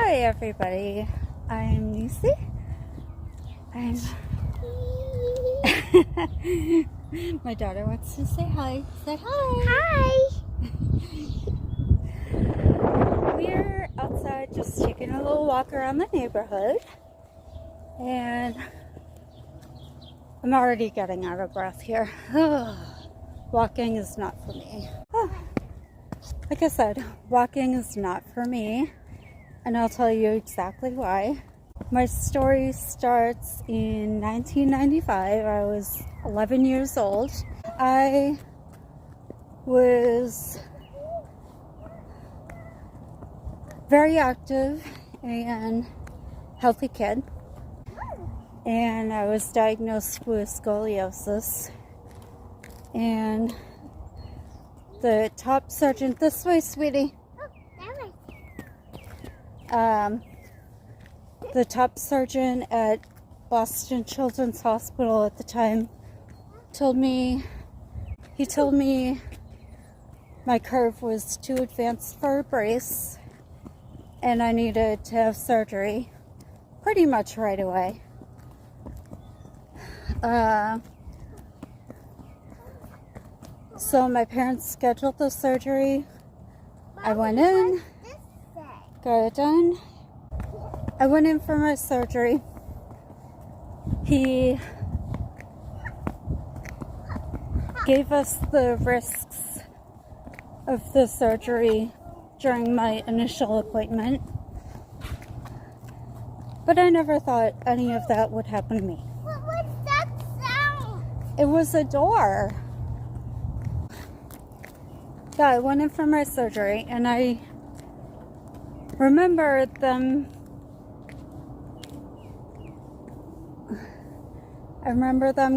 Hi everybody, I'm Nisi. My daughter wants to say hi. Say hi. Hi. We're outside just taking a little walk around the neighborhood, and I'm already getting out of breath here. Walking is not for me. Like I said, walking is not for me, and I'll tell you exactly why. My story starts in 1995. I was 11 years old. I was very active and healthy kid, and I was diagnosed with scoliosis. And the top surgeon, this way, sweetie. The top surgeon at Boston Children's Hospital at the time told me my curve was too advanced for a brace and I needed to have surgery pretty much right away. So my parents scheduled the surgery. I went in, got it done. I went in for my surgery. He gave us the risks of the surgery during my initial appointment, but I never thought any of that would happen to me. What was that sound? It was a door. Yeah, I went in for my surgery, and I remember them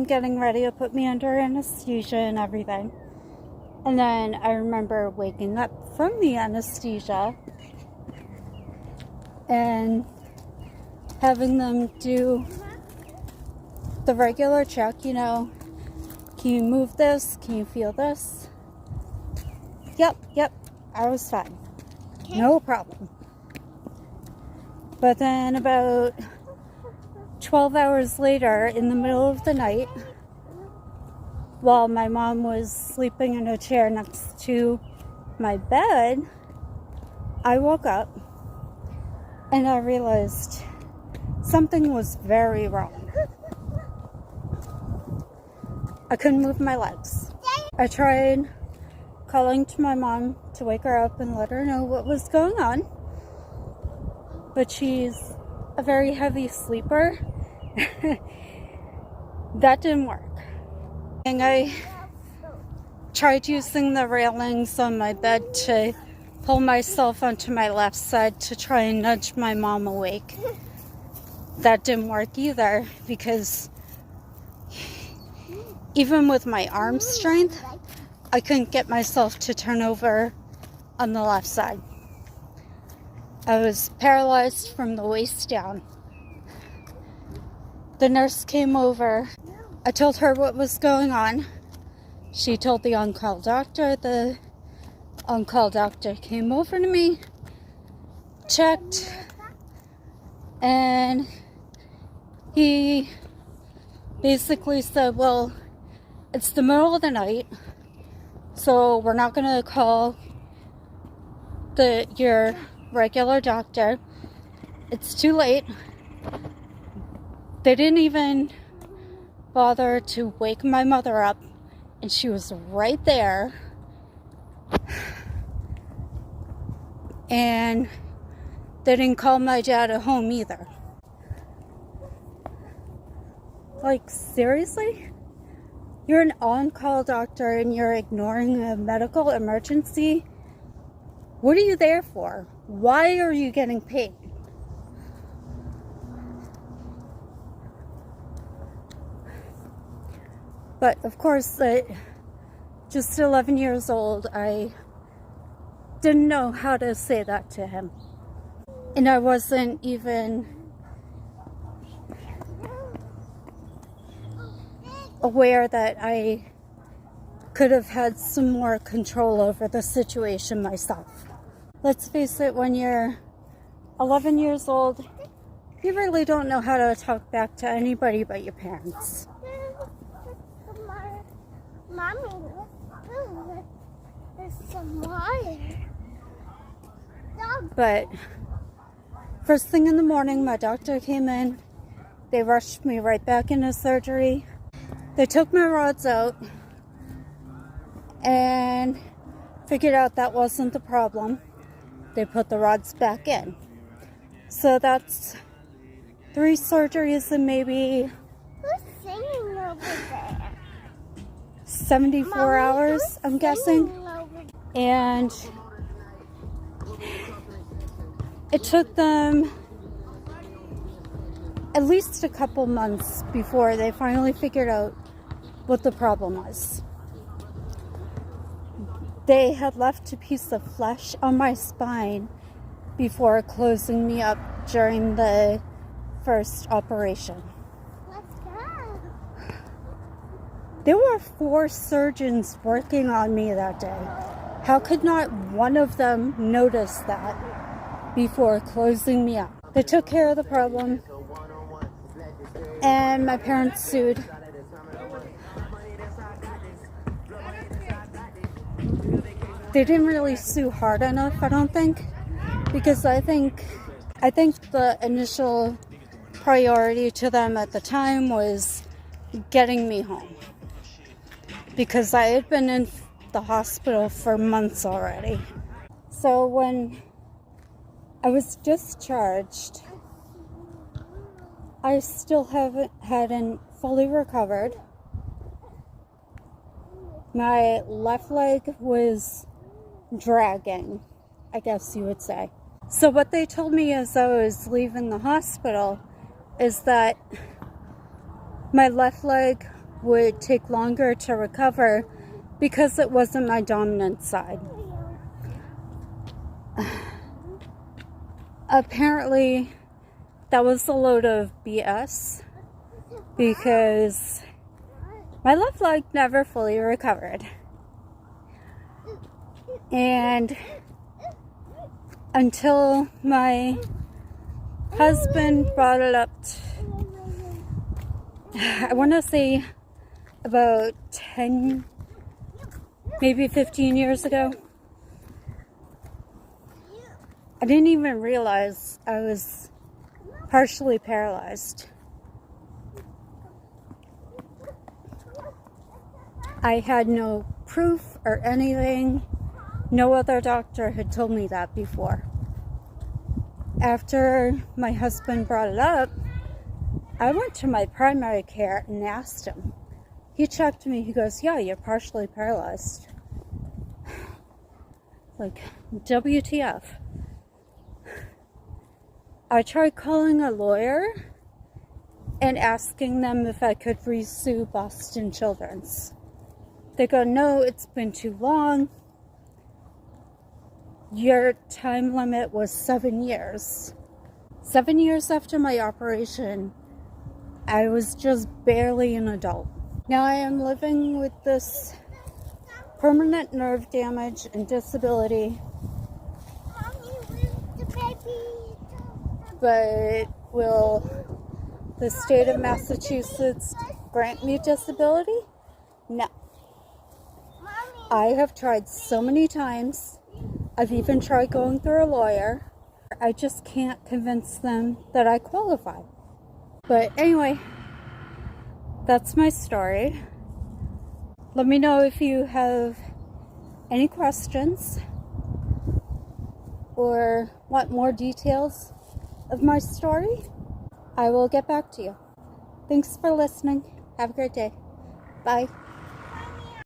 getting ready to put me under anesthesia and everything. And then I remember waking up from the anesthesia and having them do the regular check, you know, can you move this? Can you feel this? Yep, I was fine. Okay. No problem. But then about 12 hours later, in the middle of the night, while my mom was sleeping in a chair next to my bed, I woke up and I realized something was very wrong. I couldn't move my legs. I tried calling to my mom to wake her up and let her know what was going on, but she's a very heavy sleeper. That didn't work. And I tried using the railings on my bed to pull myself onto my left side to try and nudge my mom awake. That didn't work either, because even with my arm strength, I couldn't get myself to turn over on the left side. I was paralyzed from the waist down. The nurse came over. I told her what was going on. She told the on-call doctor. The on-call doctor came over to me, checked, and he basically said, well, it's the middle of the night, so we're not going to call your regular doctor. It's too late. They didn't even bother to wake my mother up, and she was right there. And they didn't call my dad at home either. Like, seriously? You're an on-call doctor and you're ignoring a medical emergency? What are you there for? Why are you getting paid? But of course, just 11 years old, I didn't know how to say that to him. And I wasn't even aware that I could have had some more control over the situation myself. Let's face it, when you're 11 years old, you really don't know how to talk back to anybody but your parents. Mommy, there's some water. But first thing in the morning, my doctor came in. They rushed me right back into surgery. They took my rods out and figured out that wasn't the problem. They put the rods back in. So that's 3 surgeries in maybe Who's singing over there? 74 Mommy, hours, who's I'm guessing. singing over there? And it took them at least a couple months before they finally figured out what the problem was. They had left a piece of flesh on my spine before closing me up during the first operation. Let's go. There were 4 surgeons working on me that day. How could not one of them notice that before closing me up? They took care of the problem, and my parents sued. They didn't really sue hard enough, I don't think, because I think the initial priority to them at the time was getting me home, because I had been in the hospital for months already. So when I was discharged, I still hadn't fully recovered. My left leg was dragging, I guess you would say. So what they told me as I was leaving the hospital is that my left leg would take longer to recover because it wasn't my dominant side. Apparently, that was a load of BS, because my left leg never fully recovered. And until my husband brought it up, I want to say about 10, maybe 15 years ago, I didn't even realize I was partially paralyzed. I had no proof or anything. No other doctor had told me that before. After my husband brought it up, I went to my primary care and asked him. He checked me. He goes, "Yeah, you're partially paralyzed." Like, WTF. I tried calling a lawyer and asking them if I could re-sue Boston Children's. They go, "No, it's been too long. Your time limit was 7 years. 7 years after my operation, I was just barely an adult. Now I am living with this permanent nerve damage and disability, Mommy, where's the baby? but will the state of Massachusetts grant me disability? No. Mommy, I have tried so many times. I've even tried going through a lawyer. I just can't convince them that I qualify. But anyway, that's my story. Let me know if you have any questions or want more details of my story. I will get back to you. Thanks for listening. Have a great day. Bye.